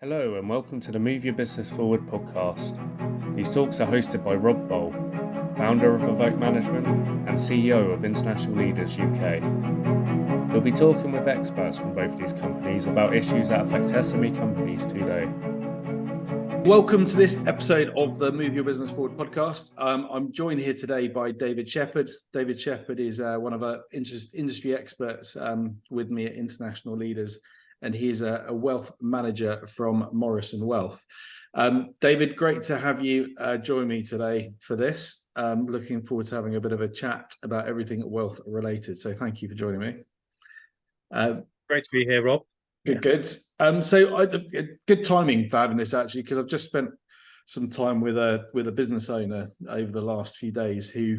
Hello and welcome to the Move Your Business Forward podcast. These talks are hosted by Rob Bowl, founder of Evoke Management and CEO of International Leaders UK. We'll be talking with experts from both these companies about issues that affect SME companies today. Welcome to this episode of the Move Your Business Forward podcast. I'm joined here today by David Sheppard. David Sheppard is one of our industry experts with me at International Leaders, and he is a wealth manager from Morrison Wealth. David, great to have you join me today for this. Looking forward to having a bit of a chat about everything wealth related. So thank you for joining me. Great to be here, Rob. Good. So good timing for having this actually, because I've just spent some time with a business owner over the last few days who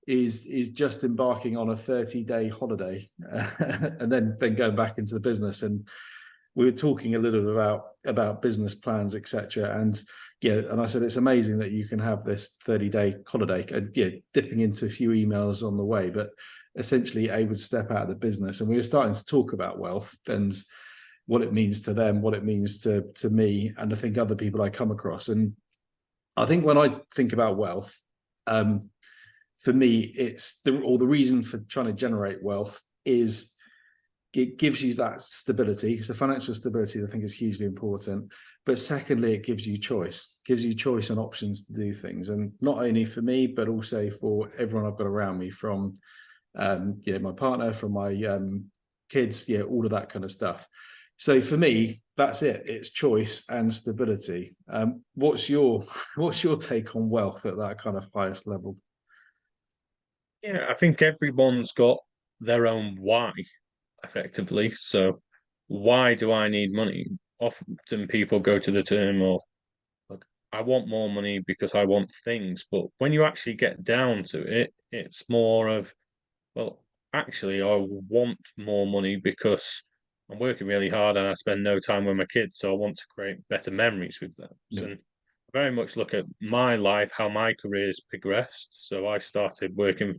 is just embarking on a 30-day holiday and then going back into the business. And we were talking a little bit about business plans, etc. And I said it's amazing that you can have this 30-day holiday, dipping into a few emails on the way, but essentially able to step out of the business. And we were starting to talk about wealth and what it means to them, what it means to me, and I think other people I come across. And I think when I think about wealth, for me, it's the reason for trying to generate wealth is it gives you that stability. So financial stability, I think, is hugely important. But secondly, it gives you choice. And options to do things. And not only for me, but also for everyone I've got around me, from my partner, from my kids, all of that kind of stuff. So for me, that's it. It's choice and stability. What's your take on wealth at that kind of highest level? Yeah, I think everyone's got their own why, effectively. So why do I need money? Often people go to the term of, look, I want more money because I want things. But when you actually get down to it, it's more of, well, actually, I want more money because I'm working really hard and I spend no time with my kids. So I want to create better memories with them. Yeah. And I very much look at my life, how my career's progressed. So I started working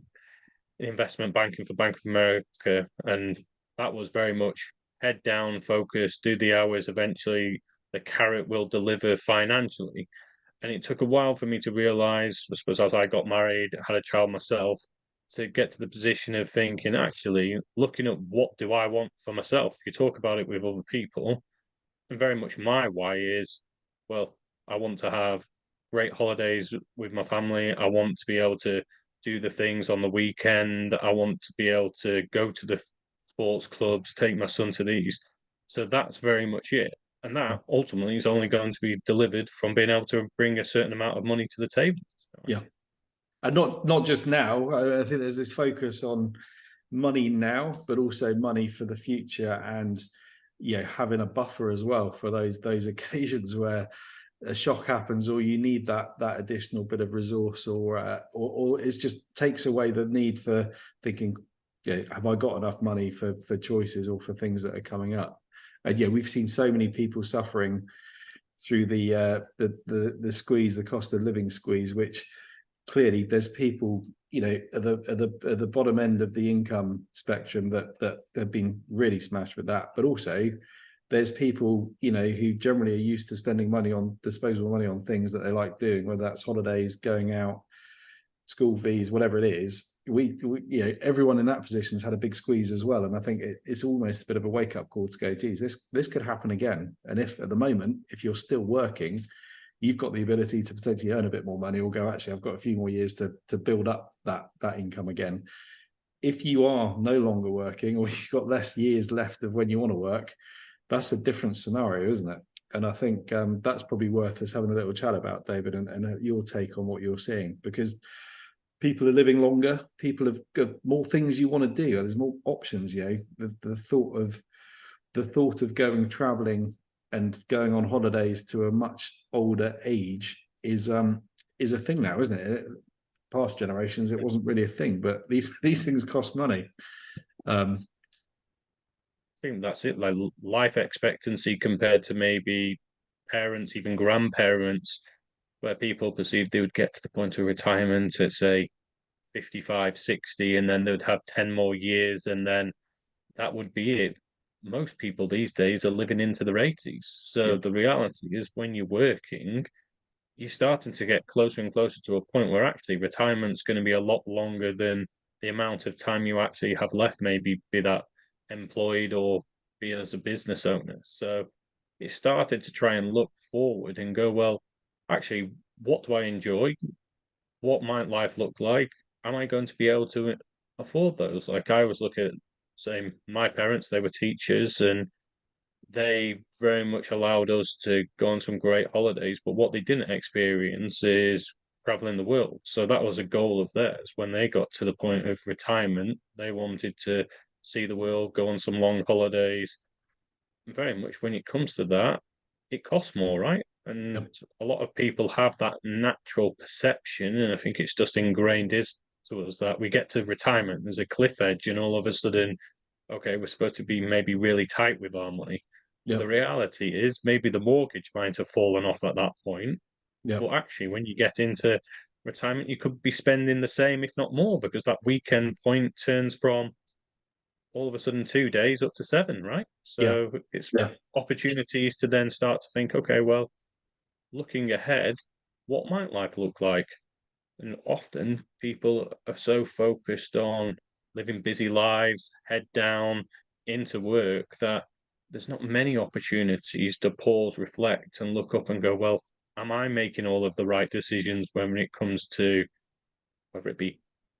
in investment banking for Bank of America, and that was very much head down, focus, do the hours. Eventually, the carrot will deliver financially. And it took a while for me to realize, I suppose, as I got married, had a child myself, to get to the position of thinking, actually, looking at what do I want for myself. You talk about it with other people, and very much my why is, well, I want to have great holidays with my family. I want to be able to do the things on the weekend. I want to be able to go to the sports clubs, take my son to these. So that's very much it. And that ultimately is only going to be delivered from being able to bring a certain amount of money to the table. Yeah. And not just now. I think there's this focus on money now, but also money for the future, and having a buffer as well for those occasions where a shock happens, or you need that additional bit of resource, or it just takes away the need for thinking, have I got enough money for choices or for things that are coming up? And we've seen so many people suffering through the squeeze, the cost of living squeeze, which clearly there's people at the bottom end of the income spectrum that have been really smashed with that, but also there's people who generally are used to spending money on disposable money on things that they like doing, whether that's holidays, going out, school fees, whatever it is. We everyone in that position has had a big squeeze as well, and I think it's almost a bit of a wake-up call to go, geez, this could happen again. And if at the moment, if you're still working, you've got the ability to potentially earn a bit more money, or go, actually, I've got a few more years to build up that income again. If you are no longer working, or you've got less years left of when you want to work, that's a different scenario, isn't it? And I think that's probably worth us having a little chat about, David, and your take on what you're seeing, because people are living longer, people have got more things you want to do, there's more options. The thought of going traveling and going on holidays to a much older age is a thing now, isn't it? Past generations, it wasn't really a thing, but these things cost money. I think that's it. Like life expectancy compared to maybe parents, even grandparents, where people perceived they would get to the point of retirement at, say, 55, 60, and then they would have 10 more years, and then that would be it. most people these days are living into their 80s. So the reality is, when you're working, you're starting to get closer and closer to a point where actually retirement's going to be a lot longer than the amount of time you actually have left, maybe be that employed or be as a business owner. So it started to try and look forward and go, well, actually, what do I enjoy? What might life look like? Am I going to be able to afford those? Like, I was looking at, say, my parents, they were teachers, and they very much allowed us to go on some great holidays, but what they didn't experience is traveling the world. So that was a goal of theirs. When they got to the point of retirement, they wanted to see the world, go on some long holidays. Very much when it comes to that, it costs more, right? And a lot of people have that natural perception, and I think it's just ingrained is to us that we get to retirement, there's a cliff edge, and all of a sudden, okay, we're supposed to be maybe really tight with our money. The reality is maybe the mortgage might have fallen off at that point. But actually, when you get into retirement, you could be spending the same, if not more, because that weekend point turns from all of a sudden 2 days up to 7, right? So it's opportunities to then start to think, okay, well, looking ahead, what might life look like? And often people are so focused on living busy lives, head down into work, that there's not many opportunities to pause, reflect, and look up and go, well, am I making all of the right decisions when it comes to whether it be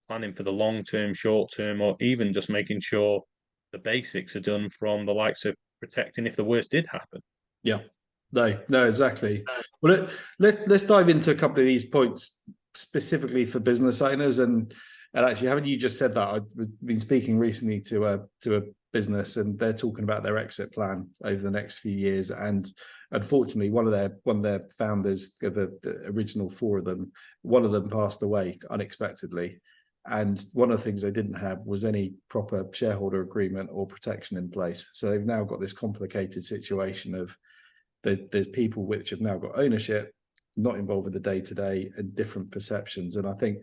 planning for the long term, short term, or even just making sure the basics are done, from the likes of protecting if the worst did happen? No, exactly. Well, let's dive into a couple of these points specifically for business owners. And actually, haven't you just said that? I've been speaking recently to a business, and they're talking about their exit plan over the next few years. And unfortunately, one of their founders, the original four of them, one of them passed away unexpectedly. And one of the things they didn't have was any proper shareholder agreement or protection in place. So they've now got this complicated situation of there's people which have now got ownership, not involved with the day-to-day, and different perceptions. And I think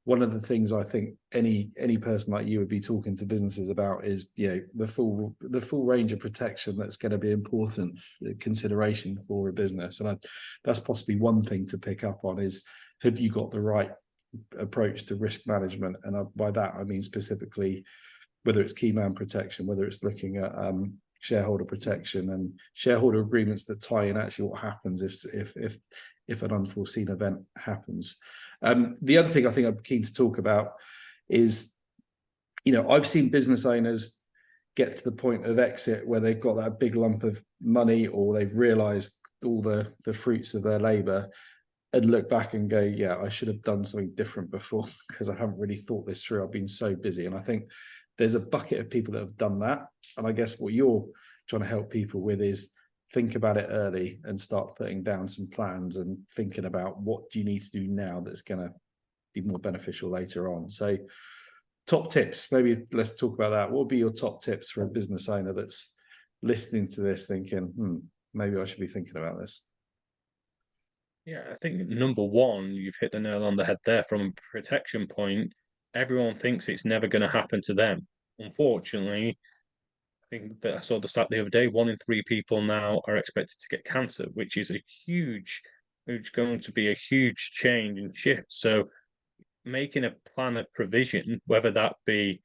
one of the things I think any person like you would be talking to businesses about is, the full range of protection that's going to be important consideration for a business. And that's possibly one thing to pick up on is, have you got the right approach to risk management? And by that I mean specifically whether it's key man protection, whether it's looking at shareholder protection and shareholder agreements that tie in actually what happens if an unforeseen event happens. The other thing I think I'm keen to talk about is, I've seen business owners get to the point of exit where they've got that big lump of money, or they've realized all the fruits of their labor, and look back and go, yeah, I should have done something different before because I haven't really thought this through. I've been so busy. And I think there's a bucket of people that have done that. And I guess what you're trying to help people with is think about it early and start putting down some plans and thinking about what do you need to do now that's going to be more beneficial later on. So top tips, maybe let's talk about that. What would be your top tips for a business owner that's listening to this thinking, maybe I should be thinking about this? Yeah, I think number one, you've hit the nail on the head there. From a protection point, everyone thinks it's never going to happen to them. Unfortunately, I think that I saw the stat the other day, 1 in 3 people now are expected to get cancer, which is going to be a huge change and shift. So making a plan of provision, whether that be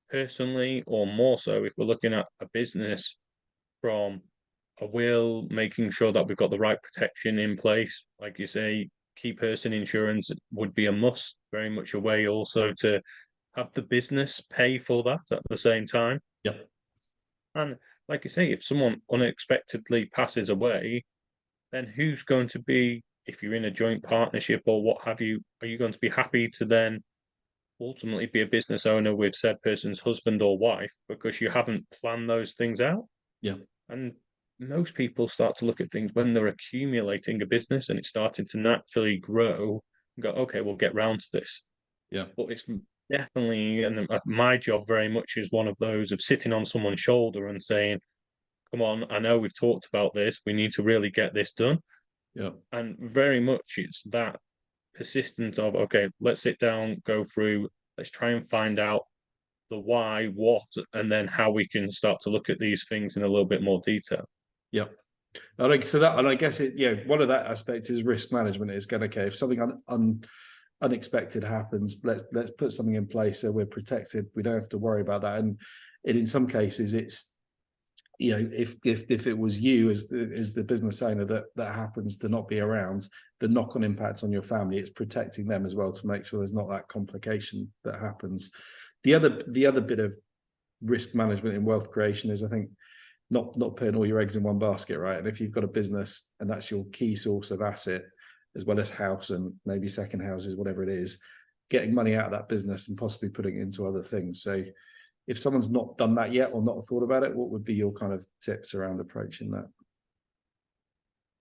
personally or more so, if we're looking at a business, from a will, making sure that we've got the right protection in place. Like you say, key person insurance would be a must, very much a way also to have the business pay for that at the same time. And like you say, if someone unexpectedly passes away, then who's going to be, if you're in a joint partnership or what have you, are you going to be happy to then ultimately be a business owner with said person's husband or wife because you haven't planned those things out? And most people start to look at things when they're accumulating a business and it's starting to naturally grow and go, okay, we'll get round to this. But it's definitely, and my job very much is one of those of sitting on someone's shoulder and saying, come on, I know we've talked about this, we need to really get this done. And very much it's that persistence of, okay, let's sit down, go through, let's try and find out the why, what, and then how we can start to look at these things in a little bit more detail. Yep. And I guess one of that aspects is risk management. Is going, okay, if something unexpected happens, let's put something in place so we're protected. We don't have to worry about that. And in some cases, it's, if it was you as the business owner that happens to not be around, the knock-on impact on your family, it's protecting them as well to make sure there's not that complication that happens. The other bit of risk management in wealth creation is, I think, not putting all your eggs in one basket, right? And if you've got a business and that's your key source of asset, as well as house and maybe second houses, whatever it is, getting money out of that business and possibly putting it into other things. So if someone's not done that yet or not thought about it, what would be your kind of tips around approaching that?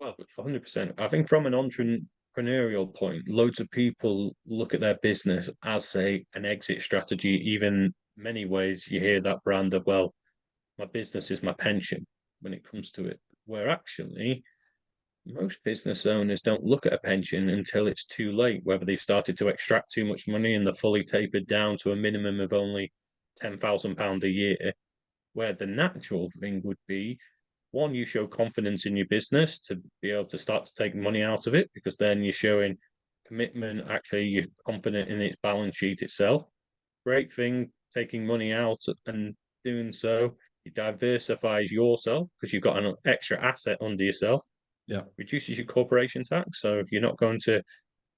Well, 100%. I think from an entrepreneurial point, loads of people look at their business as, say, an exit strategy. Even many ways you hear that brand of, well, my business is my pension when it comes to it, where actually most business owners don't look at a pension until it's too late, whether they've started to extract too much money and they're fully tapered down to a minimum of only £10,000 a year, where the natural thing would be, one, you show confidence in your business to be able to start to take money out of it, because then you're showing commitment, actually you're confident in its balance sheet itself. Great thing, taking money out and doing so, it diversifies yourself because you've got an extra asset under yourself. Yeah. Reduces your corporation tax, so you're not going to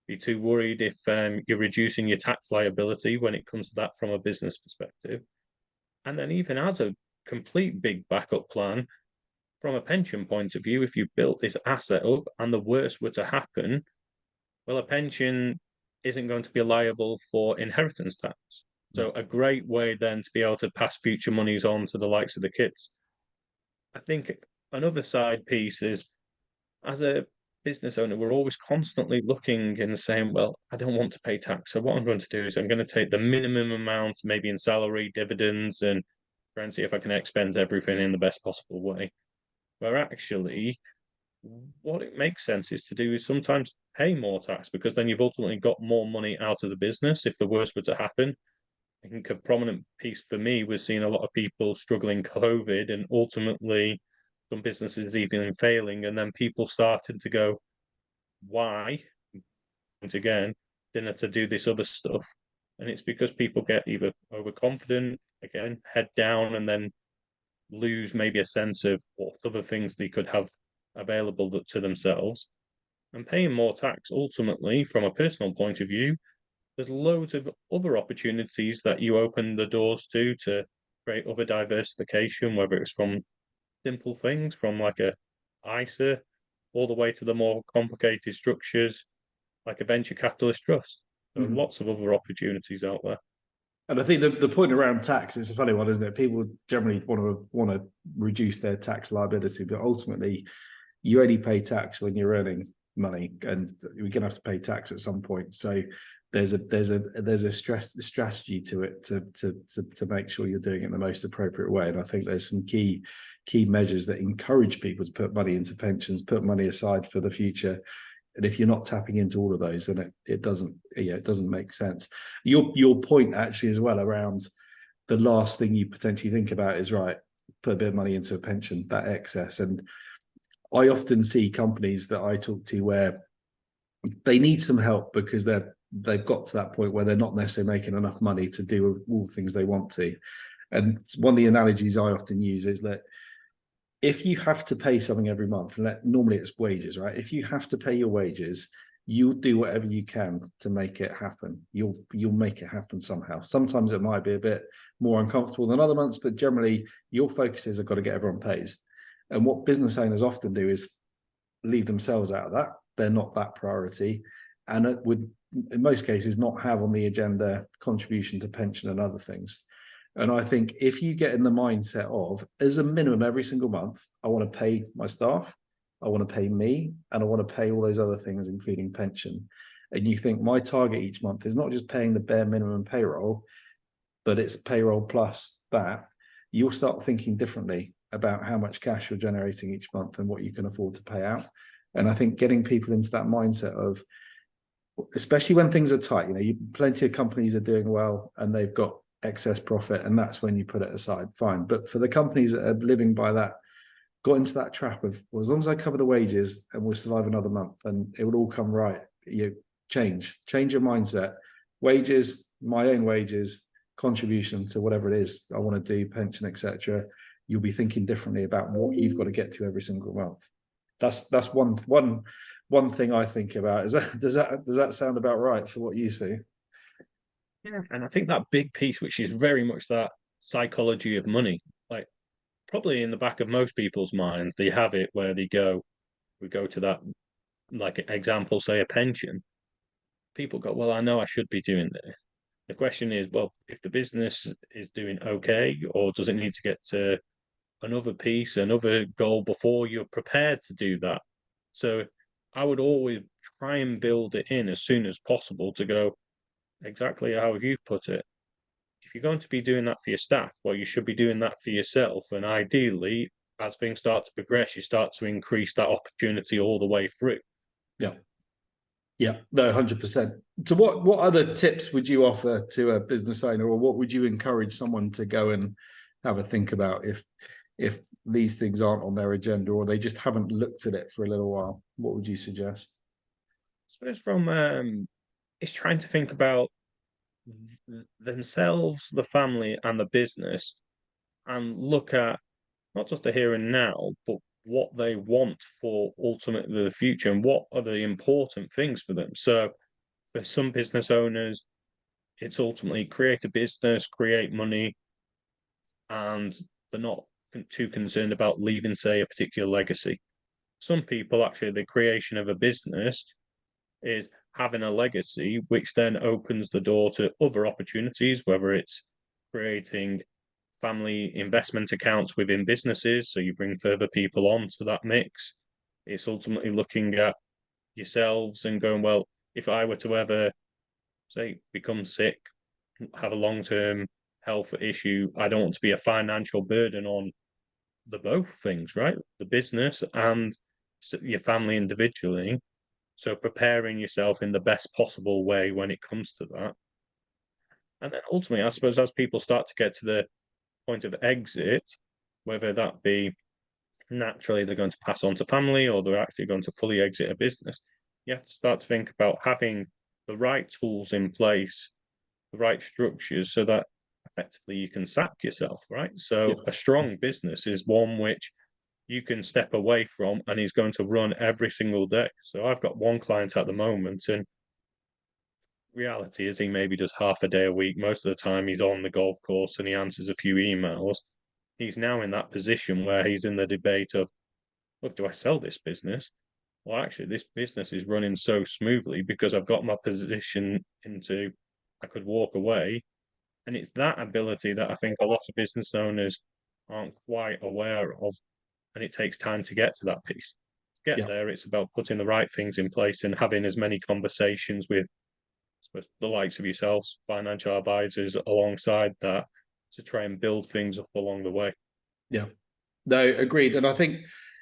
be too worried if you're reducing your tax liability when it comes to that from a business perspective. And then even as a complete big backup plan, from a pension point of view, if you built this asset up and the worst were to happen, well, a pension isn't going to be liable for inheritance tax. So a great way then to be able to pass future monies on to the likes of the kids. I think another side piece is, as a business owner, we're always constantly looking and saying, well, I don't want to pay tax. So what I'm going to do is I'm going to take the minimum amount, maybe in salary, dividends, and try and see if I can expense everything in the best possible way. Where actually, what it makes sense is to do is sometimes pay more tax, because then you've ultimately got more money out of the business if the worst were to happen. I think a prominent piece for me was seeing a lot of people struggling COVID, and ultimately some businesses even failing, and then people started to go, why? And again, dinner to do this other stuff. And it's because people get either overconfident, again, head down, and then lose maybe a sense of what other things they could have available to themselves. And paying more tax, ultimately, from a personal point of view, there's loads of other opportunities that you open the doors to create other diversification, whether it's from simple things, from like a ISA, all the way to the more complicated structures, like a venture capitalist trust. So lots of other opportunities out there. And I think the point around tax is a funny one, isn't it? People generally want to reduce their tax liability, but ultimately, you only pay tax when you're earning money, and we're going to have to pay tax at some point. So there's a strategy to it to make sure you're doing it in the most appropriate way. And I think there's some key measures that encourage people to put money into pensions, put money aside for the future. And if you're not tapping into all of those, then it doesn't make sense. Your point actually as well around the last thing you potentially think about is, right, put a bit of money into a pension, that excess. And I often see companies that I talk to where they need some help because they've got to that point where they're not necessarily making enough money to do all the things they want to. And one of the analogies I often use is that if you have to pay something every month, and normally it's wages, right? If you have to pay your wages, you'll do whatever you can to make it happen. You'll make it happen somehow. Sometimes it might be a bit more uncomfortable than other months, but generally your focus is I've got to get everyone paid. And what business owners often do is leave themselves out of that. They're not that priority. And it would, in most cases, not have on the agenda contribution to pension and other things. And I think if you get in the mindset of, as a minimum every single month, I want to pay my staff, I want to pay me, and I want to pay all those other things, including pension. And you think my target each month is not just paying the bare minimum payroll, but it's payroll plus that, you'll start thinking differently about how much cash you're generating each month and what you can afford to pay out. And I think getting people into that mindset of, especially when things are tight, plenty of companies are doing well and they've got excess profit, and that's when you put it aside. Fine. But for the companies that are living by that, got into that trap of, well, as long as I cover the wages and we'll survive another month, and it will all come right. You change your mindset. Wages, my own wages, contribution to whatever it is I want to do, pension, etc. You'll be thinking differently about what you've got to get to every single month. That's one thing I think about. Does that sound about right for what you see? Yeah, and I think that big piece, which is very much that psychology of money, like probably in the back of most people's minds, they have it where we go to that, like example, say a pension. People go, well, I know I should be doing this. The question is, well, if the business is doing okay, or does it need to get to another piece, another goal before you're prepared to do that? So I would always try and build it in as soon as possible to go exactly how you've put it. If you're going to be doing that for your staff, well, you should be doing that for yourself. And ideally, as things start to progress, you start to increase that opportunity all the way through. Yeah. Yeah, no, 100%. So what other tips would you offer to a business owner, or what would you encourage someone to go and have a think about if these things aren't on their agenda, or they just haven't looked at it for a little while? What would you suggest? I suppose from it's trying to think about themselves, the family, and the business, and look at not just the here and now, but what they want for ultimately the future and what are the important things for them. So for some business owners, it's ultimately create a business, create money, and they're not too concerned about leaving, say, a particular legacy. Some people, actually, the creation of a business is having a legacy, which then opens the door to other opportunities, whether it's creating family investment accounts within businesses, so you bring further people onto that mix. It's ultimately looking at yourselves and going, well, if I were to ever, say, become sick, have a long-term health issue, I don't want to be a financial burden on the both things, right? The business and your family individually. So preparing yourself in the best possible way when it comes to that. And then ultimately, I suppose, as people start to get to the point of exit, whether that be naturally they're going to pass on to family or they're actually going to fully exit a business, you have to start to think about having the right tools in place, the right structures, so that effectively you can sack yourself, right? So a strong business is one which you can step away from and he's going to run every single day. So I've got one client at the moment, and reality is he maybe does half a day a week. Most of the time he's on the golf course and he answers a few emails. He's now in that position where he's in the debate of, look, do I sell this business? Well, actually, this business is running so smoothly because I've got my position into, I could walk away. And it's that ability that I think a lot of business owners aren't quite aware of. And it takes time to get to that piece. To get there, it's about putting the right things in place and having as many conversations with, I suppose, the likes of yourselves, financial advisors alongside that, to try and build things up along the way. Yeah, no, agreed. And I think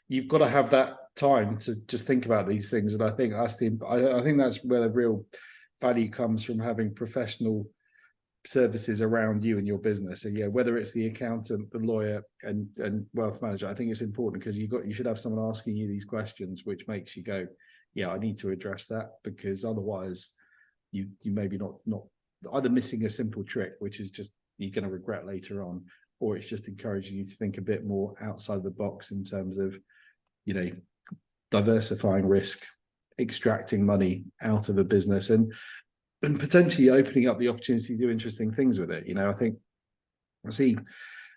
you've got to have that time to just think about these things. And I think I think that's where the real value comes from, having professional services around you and your business. And yeah, whether it's the accountant, the lawyer, and wealth manager, I think it's important because you should have someone asking you these questions, which makes you go, yeah, I need to address that, because otherwise you maybe not either missing a simple trick, which is just you're going to regret later on, or it's just encouraging you to think a bit more outside the box in terms of, diversifying risk, extracting money out of a business, and potentially opening up the opportunity to do interesting things with it. I think I see a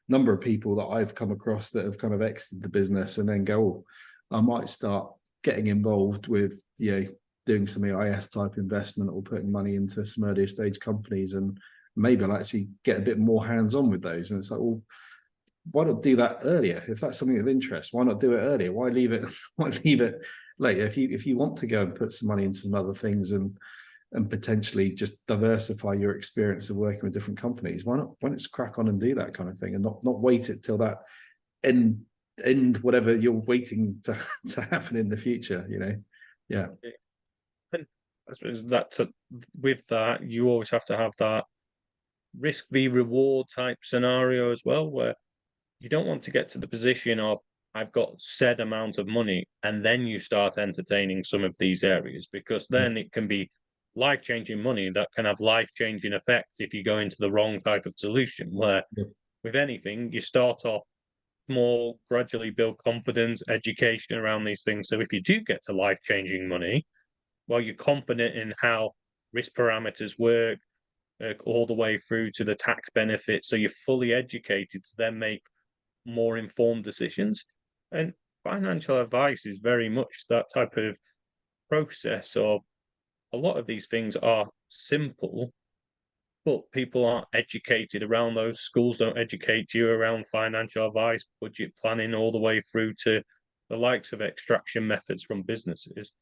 number of people that I've come across that have kind of exited the business and then go, oh, I might start getting involved with, doing some EIS type investment or putting money into some earlier stage companies, and maybe I'll actually get a bit more hands-on with those. And it's like, well, why not do that earlier? If that's something of interest, why not do it earlier? Why leave it later? If you want to go and put some money into some other things and potentially just diversify your experience of working with different companies, why not just crack on and do that kind of thing, and not wait it till that end whatever you're waiting to happen in the future, Yeah. And I suppose that with that, you always have to have that risk v reward type scenario as well, where you don't want to get to the position of I've got said amount of money and then you start entertaining some of these areas, because then it can be life-changing money that can have life-changing effects if you go into the wrong type of solution, where with anything you start off small, gradually build confidence, education around these things. So if you do get to life-changing money, well, you're confident in how risk parameters work, all the way through to the tax benefits. So you're fully educated to then make more informed decisions. And financial advice is very much that type of process of a lot of these things are simple, but people aren't educated around those. Schools don't educate you around financial advice, budget planning, all the way through to the likes of extraction methods from businesses.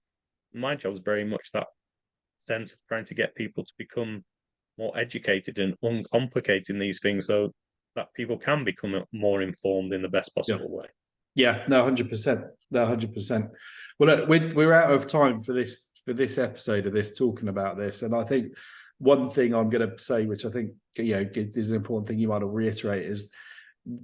My job is very much that sense of trying to get people to become more educated and uncomplicating these things so that people can become more informed in the best possible way. Yeah, no, 100%. No, 100%. Well, look, we're out of time for this episode of this, talking about this. And I think one thing I'm going to say, which I think, is an important thing you want to reiterate, is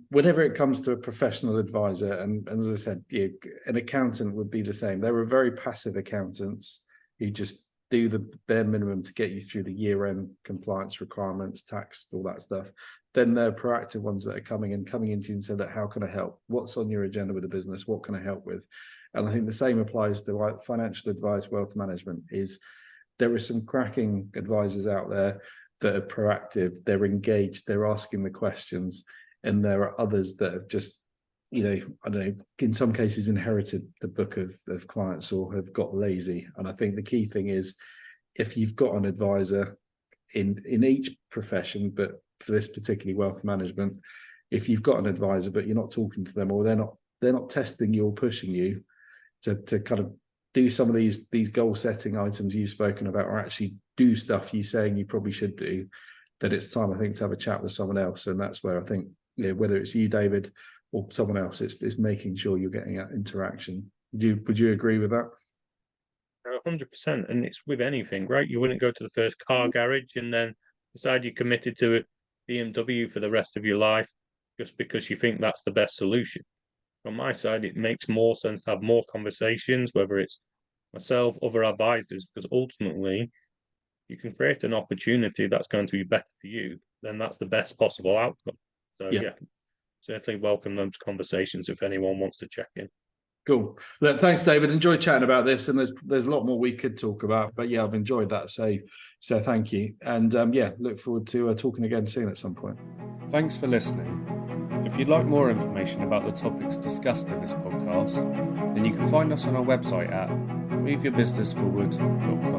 whenever it comes to a professional advisor, and as I said, an accountant would be the same. There are very passive accountants who just do the bare minimum to get you through the year-end compliance requirements, tax, all that stuff. Then there are proactive ones that are coming into you and say that, how can I help? What's on your agenda with the business? What can I help with? And I think the same applies to financial advice, wealth management. Is there are some cracking advisors out there that are proactive, they're engaged, they're asking the questions, and there are others that have just, I don't know, in some cases inherited the book of clients or have got lazy. And I think the key thing is, if you've got an advisor in each profession, but for this particularly wealth management, if you've got an advisor but you're not talking to them, or they're not testing you or pushing you to kind of do some of these goal setting items you've spoken about, or actually do stuff you're saying you probably should do, then it's time, I think, to have a chat with someone else. And that's where I think, whether it's you, David, or someone else, it's making sure you're getting that interaction. Would you agree with that? 100%. And it's with anything, right? You wouldn't go to the first car garage and then decide you're committed to a BMW for the rest of your life just because you think that's the best solution. From my side, it makes more sense to have more conversations, whether it's myself, other advisors, because ultimately you can create an opportunity that's going to be better for you, then that's the best possible outcome. So yeah, certainly welcome those conversations if anyone wants to check in. Cool. Look, thanks, David. Enjoyed chatting about this, and there's a lot more we could talk about, but yeah, I've enjoyed that. So thank you, and look forward to talking again soon at some point. Thanks for listening. If you'd like more information about the topics discussed in this podcast, then you can find us on our website at moveyourbusinessforward.com.